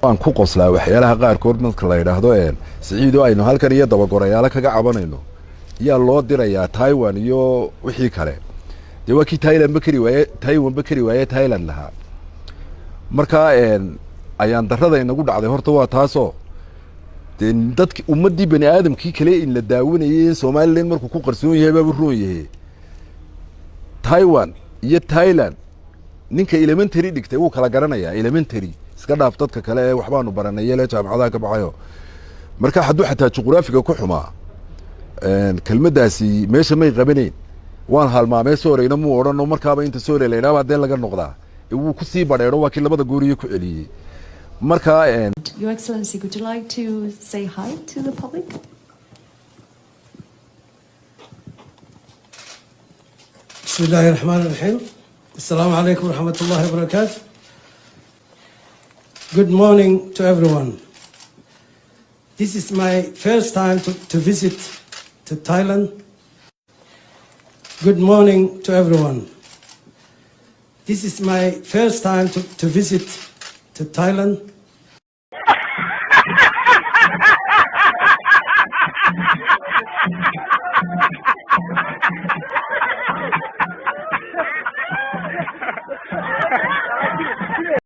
waan ku qoslaa waxyaalaha qaarkood marka la yiraahdo siciido aynu halkan iyo dabagorayaal kaga cabanayno yaa loo dirayaa Taiwan iyo wixii kale de waa ki Thailand bakari waaye Taiwan bakari waaye Thailand laha marka ayaan darrada inagu dhacday horta waa taasoo dadkii ummadii bani aadamkii kale in la daawanayay Soomaaliland markuu ku qarsoon yahay baa roon yahay Taiwan iyo Thailand ninka elementary dhigtay uu kala garanayaa elementary iska dhaaf dadka kale ee waxbaanu baranay la jaamacadaha ka baxayo marka hadduu xataa juqraafiga ku xumaa kelmadaasi meesha may qabaneen waan halmaamay sooreyna mu orano markaaba inta soorey leeyahay baa laga noqdaa uu ku sii badheero waa kii labada gooriye ku celiyay marka Your Excellency, would you like to say hi to the public? بسم الله الرحمن الرحيم السلام عليكم ورحمة الله وبركاته. Good morning to everyone. This is my first time to visit to Thailand. Good morning to everyone. This is my first time to visit to Thailand.